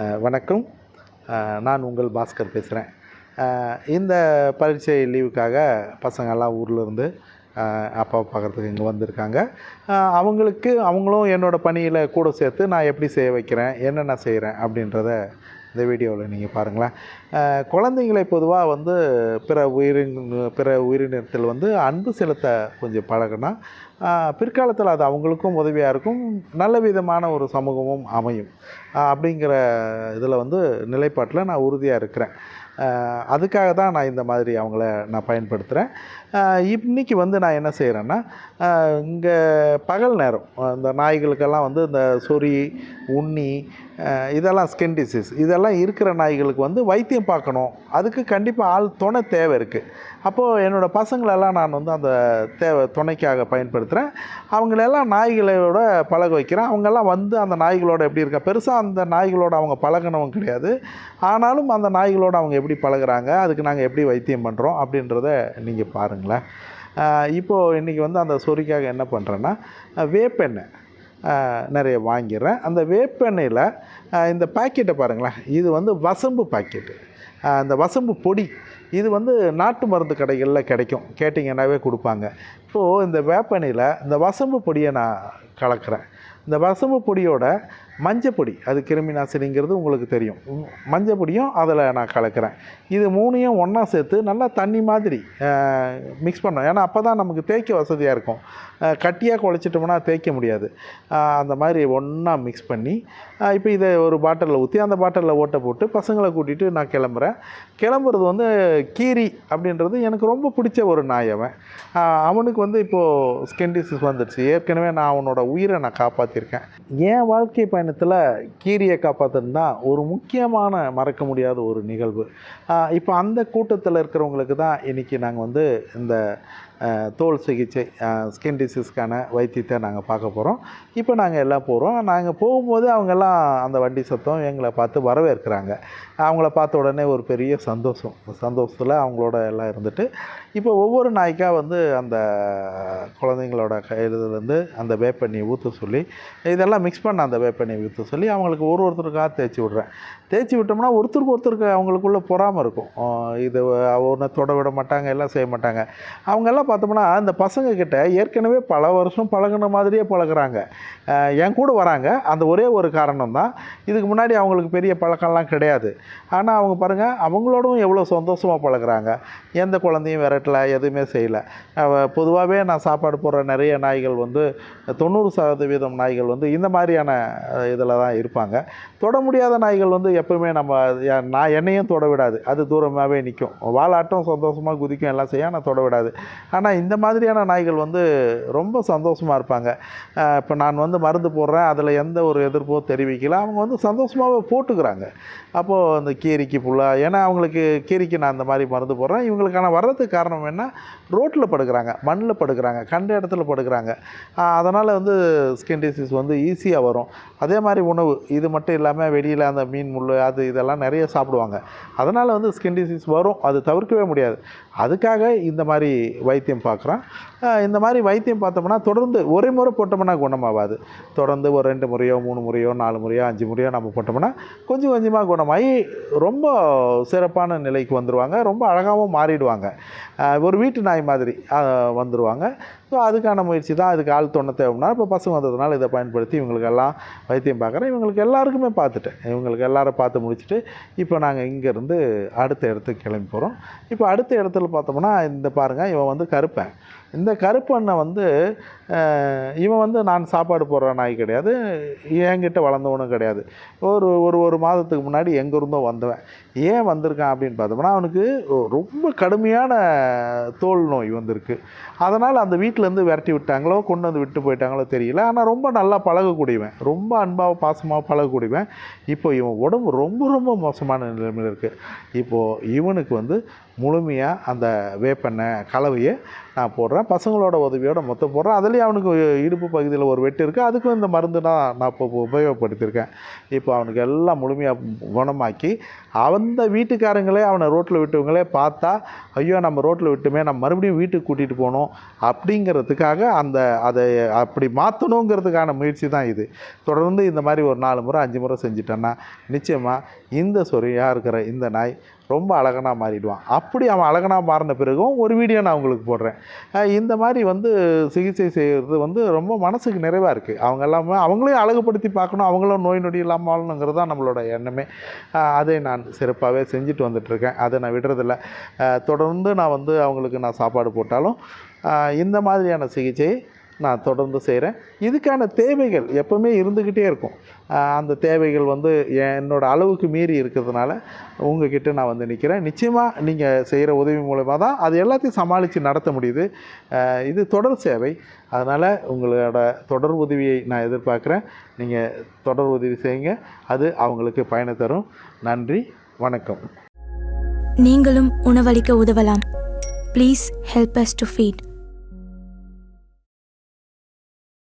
வணக்கம். நான் உங்கள் பாஸ்கர் பேசுகிறேன். இந்த பரீட்சை லீவுக்காக பசங்கள்லாம் ஊர்லேருந்து அப்பாவை பார்க்குறதுக்கு இங்கே வந்திருக்காங்க. அவங்களும் என்னோடய பணியில் கூட சேர்த்து நான் எப்படி செய்ய வைக்கிறேன், என்னென்ன செய்கிறேன் அப்படின்றத இந்த வீடியோவில் நீங்கள் பாருங்களேன். குழந்தைங்களை பொதுவாக வந்து பிற உயிரினத்தில் வந்து அன்பு செலுத்த கொஞ்சம் பழகினா பிற்காலத்தில் அது அவங்களுக்கும் உதவியாக இருக்கும், நல்ல விதமான ஒரு சமூகமும் அமையும் அப்படிங்கிற இதில் வந்து நிலைப்பாட்டில் நான் உறுதியாக இருக்கிறேன். அதுக்காக தான் நான் இந்த மாதிரி அவங்கள நான் பயன்படுத்துகிறேன். இன்றைக்கி வந்து நான் என்ன செய்கிறேன்னா, இங்கே பகல் நேரம் இந்த நாய்களுக்கெல்லாம் வந்து இந்த சொறி, உண்ணி, இதெல்லாம் ஸ்கின் டிசீஸ் இதெல்லாம் இருக்கிற நாய்களுக்கு வந்து வைத்தியம் பார்க்கணும். அதுக்கு கண்டிப்பாக ஆள் துணை தேவை இருக்குது. அப்போது என்னோடய பசங்களெல்லாம் நான் வந்து அந்த துணைக்காக பயன்படுத்துகிறேன். அவங்களெல்லாம் நாய்களோட பழக வைக்கிறேன். அவங்கெல்லாம் வந்து அந்த நாய்களோட எப்படி இருக்கா, பெருசாக அந்த நாய்களோட அவங்க பழகினவங்க கிடையாது. ஆனாலும் அந்த நாய்களோடு அவங்க எப்படி பழகுறாங்க, அதுக்கு நாங்கள் எப்படி வைத்தியம் பண்ணுறோம் அப்படின்றத நீங்கள் பாருங்களேன். இப்போது இன்றைக்கி வந்து அந்த சொறிக்காக என்ன பண்ணுறேன்னா, வேப்பெண்ணெய் நிறைய வாங்கிடுறேன். அந்த வேப்பெண்ணெயில் இந்த பாக்கெட்டை பாருங்களேன், இது வந்து வசம்பு பாக்கெட்டு. அந்த வசம்பு பொடி இது வந்து நாட்டு மருந்து கடைகளில் கிடைக்கும், கேட்டிங்கன்னாவே கொடுப்பாங்க. இப்போது இந்த வேப்பெண்ணெயில் இந்த வசம்பு பொடியை நான் கலக்கிறேன். இந்த வசம்பு பொடியோட மஞ்சப்பொடி, அது கிருமி நாசினிங்கிறது உங்களுக்கு தெரியும், மஞ்சப்பொடியும் அதில் நான் கலக்கிறேன். இது மூணையும் ஒன்றா சேர்த்து நல்லா தண்ணி மாதிரி மிக்ஸ் பண்ணோம். ஏன்னா அப்போ தான் நமக்கு தேய்க்க வசதியாக இருக்கும். கட்டியாக குழச்சிட்டோம்னா தேய்க்க முடியாது. அந்த மாதிரி ஒன்றா மிக்ஸ் பண்ணி இப்போ இதை ஒரு பாட்டிலில் ஊற்றி அந்த பாட்டிலில் ஓட்டை போட்டு பசங்களை கூட்டிகிட்டு நான் கிளம்புறேன். கிளம்புறது வந்து கீரி அப்படின்றது எனக்கு ரொம்ப பிடிச்ச ஒரு நாய். அவனுக்கு வந்து இப்போது ஸ்கின் டிசீஸ் வந்துடுச்சு. ஏற்கனவே நான் அவனோட உயிரை நான் காப்பாற்றிருக்கேன். என் வாழ்க்கை பயணத்தில் கீரியை காப்பாற்றுன்னு தான் ஒரு முக்கியமான மறக்க முடியாத ஒரு நிகழ்வு. இப்போ அந்த கூட்டத்தில் இருக்கிறவங்களுக்கு தான் இன்றைக்கி நாங்கள் வந்து இந்த தோல் சிகிச்சை ஸ்கின் டிசீஸ்க்கான வைத்தியத்தை நாங்கள் பார்க்க போகிறோம். இப்போ நாங்கள் எல்லாம் போகிறோம். நாங்கள் போகும்போது அவங்கெல்லாம் அந்த வண்டி சத்தம் எங்களை பார்த்து வரவேற்கிறாங்க. அவங்கள பார்த்த உடனே ஒரு பெரிய சந்தோஷத்தில் அவங்களோட எல்லாம் இருந்துட்டு, இப்போ ஒவ்வொரு நாய்க்காக வந்து அந்த குழந்தைங்களோட கையிலேருந்து அந்த வேப்பெண்ணெயை ஊற்ற சொல்லி, இதெல்லாம் மிக்ஸ் பண்ண அந்த வேப்பெண்ணெயை ஊற்ற சொல்லி அவங்களுக்கு ஒருத்தருக்காக தேய்ச்சி விட்றேன். தேய்ச்சி விட்டோம்னா ஒருத்தருக்கு அவங்களுக்குள்ள பொறாமை இருக்கும். இது ஒன்றை தொட விட மாட்டாங்க, எல்லாம் செய்ய மாட்டாங்க. அவங்கெல்லாம் பார்த்தோம்னா இந்த பசங்கக்கிட்ட ஏற்கனவே பல வருஷம் பழகுன மாதிரியே பழகுறாங்க. என் கூட வராங்க. அந்த ஒரே ஒரு காரணம் தான், இதுக்கு முன்னாடி அவங்களுக்கு பெரிய பழக்கம்லாம் கிடையாது. ஆனால் அவங்க பாருங்கள், அவங்களோடும் எவ்வளோ சந்தோஷமாக பழகுறாங்க. எந்த குழந்தையும் விரட்டலை, எதுவுமே செய்யலை. பொதுவாகவே நான் சாப்பாடு போடுற நிறைய நாய்கள் வந்து 90% நாய்கள் வந்து இந்த மாதிரியான இதில் தான் இருப்பாங்க. தொட முடியாத நாய்கள் வந்து எப்பவுமே நான் என்னையும் தொட விடாது. அது தூரமாகவே நிற்கும், வாலாட்டம் சந்தோஷமாக குதிக்கும், எல்லாம் செய்ய, ஆனால் தொட விடாது. ஆனால் இந்த மாதிரியான நாய்கள் வந்து ரொம்ப சந்தோஷமாக இருப்பாங்க. இப்போ நான் வந்து மருந்து போடுறேன், அதில் எந்த ஒரு எதிர்ப்போ தெரிவிக்கல, அவங்க வந்து சந்தோஷமாகவே போட்டுக்கிறாங்க. அப்போது அந்த கீரிக்கு ஃபுல்லாக, ஏன்னா அவங்களுக்கு கீரிக்கு நான் அந்த மாதிரி மருந்து போடுறேன். இவங்களுக்கான வர்றதுக்கு காரணம் என்ன, ரோட்டில் படுக்கிறாங்க, மண்ணில் படுக்கிறாங்க, கண்ட இடத்துல படுக்கிறாங்க. அதனால் வந்து ஸ்கின் டிசீஸ் வந்து ஈஸியாக வரும். அதே மாதிரி உணவு இது மட்டும் இல்லாமல் வெளியில் அந்த மீன் முள் அது இதெல்லாம் நிறைய சாப்பிடுவாங்க. அதனால் வந்து ஸ்கின் டிசீஸ் வரும், அது தவிர்க்கவே முடியாது. அதுக்காக இந்த மாதிரி வைத்தியம் பார்க்குறோம். இந்த மாதிரி வைத்தியம் பார்த்தோம்னா தொடர்ந்து ஒரே முறை போட்டோம்னா குணமாகாது. தொடர்ந்து ஒரு 2 முறையோ 3 முறையோ 4 முறையோ 5 முறையோ நம்ம போட்டோம்னா கொஞ்சம் கொஞ்சமாக குணமாகி ரொம்ப சிறப்பான நிலைக்கு வந்துடுவாங்க. ரொம்ப அழகாகவும் மாறிடுவாங்க. ஒரு வீட்டு நாய் மாதிரி வந்துடுவாங்க. ஸோ அதுக்கான முயற்சி தான். அதுக்கு ஆள் தொண்ண தேவைன்னா இப்போ பசங்க வந்ததுனால இதை பயன்படுத்தி இவங்களுக்கெல்லாம் வைத்தியம் பார்க்குறேன். இவங்களுக்கு எல்லாருக்குமே பார்த்துட்டேன். இவங்களுக்கு எல்லோரும் பார்த்து முடிச்சுட்டு இப்போ நாங்கள் இங்கேருந்து அடுத்த இடத்துக்கு கிளம்பி போகிறோம். இப்போ அடுத்த இடத்துல பார்த்தோம்னா இந்த பாருங்கள், இவன் வந்து கருப்பன். இந்த கருப்பண்ணை வந்து இவன் வந்து நான் சாப்பாடு போடுற நாய் கிடையாது, என்கிட்ட வளர்ந்தவனும் கிடையாது. ஒரு மாதத்துக்கு முன்னாடி எங்கேருந்தோ வந்தவன். ஏன் வந்திருக்கான் அப்படின்னு பார்த்தோம்னா, அவனுக்கு ரொம்ப கடுமையான தோல் நோய் வந்திருக்கு. அதனால் அந்த வீட்டிலேருந்து விரட்டி விட்டாங்களோ கொண்டு வந்து விட்டு போயிட்டாங்களோ தெரியல. ஆனால் ரொம்ப நல்லா பழகக்கூடியவன், ரொம்ப அன்பாக பாசமாக பழகக்கூடியவன். இப்போ இவன் உடம்பு ரொம்ப ரொம்ப மோசமான நிலைமையில் இருக்குது. இப்போது இவனுக்கு வந்து முழுமையாக அந்த வேப்பெண்ணெய் கலவையை நான் போடுறேன். போடுறேன், பசங்களோட உதவியோட மொத்தம் போடுறேன். அதுலேயும் அவனுக்கு இடுப்பு பகுதியில் ஒரு வெட்டு இருக்குது, அதுக்கும் இந்த மருந்து நான் இப்போ உபயோகப்படுத்தியிருக்கேன். இப்போ அவனுக்கு எல்லாம் முழுமையாக குணமாக்கி அந்த வீட்டுக்காரங்களே அவனை ரோட்டில் விட்டவங்களே பார்த்தா, ஐயோ நம்ம ரோட்டில் விட்டுமே, நம்ம மறுபடியும் வீட்டுக்கு கூட்டிகிட்டு போகணும் அப்படிங்கிறதுக்காக அதை அப்படி மாற்றணுங்கிறதுக்கான முயற்சி தான் இது. தொடர்ந்து இந்த மாதிரி ஒரு 4 முறை 5 முறை செஞ்சிட்டேன்னா நிச்சயமாக இந்த சொரியாக இருக்கிற இந்த நாய் ரொம்ப அழகனாக மாறிடுவான். அப்படி அவன் அழகனாக மாறின பிறகும் ஒரு வீடியோ நான் உங்களுக்கு போடுறேன். இந்த மாதிரி சிகிச்சை செய்கிறது ரொம்ப மனசுக்கு நிறைவாக இருக்குது. அவங்க எல்லாமே அவங்களையும் அழகுபடுத்தி பார்க்கணும், அவங்களும் நோய் நொடி இல்லாமல் வாழணுங்கிறது தான் நம்மளோட எண்ணமே. அதை நான் சிறப்பாகவே செஞ்சுட்டு வந்துட்டுருக்கேன். அதை நான் விடுறதில்ல. தொடர்ந்து நான் அவங்களுக்கு நான் சாப்பாடு போட்டாலும் இந்த மாதிரியான சிகிச்சையை நான் தொடர்ந்து செய்கிறேன். இதுக்கான தேவைகள் எப்போவுமே இருந்துக்கிட்டே இருக்கும். அந்த தேவைகள் என்னோடய அளவுக்கு மீறி இருக்கிறதுனால உங்ககிட்ட நான் நிற்கிறேன். நிச்சயமாக நீங்கள் செய்கிற உதவி மூலமாக தான் அது எல்லாத்தையும் சமாளித்து நடத்த முடியுது. இது தொடர் சேவை. அதனால் உங்களோட தொடர் உதவியை நான் எதிர்பார்க்குறேன். நீங்கள் தொடர் உதவி செய்யுங்க, அது அவங்களுக்கு பயனை தரும். நன்றி, வணக்கம். நீங்களும் உணவளிக்க உதவலாம். Please help us to feet.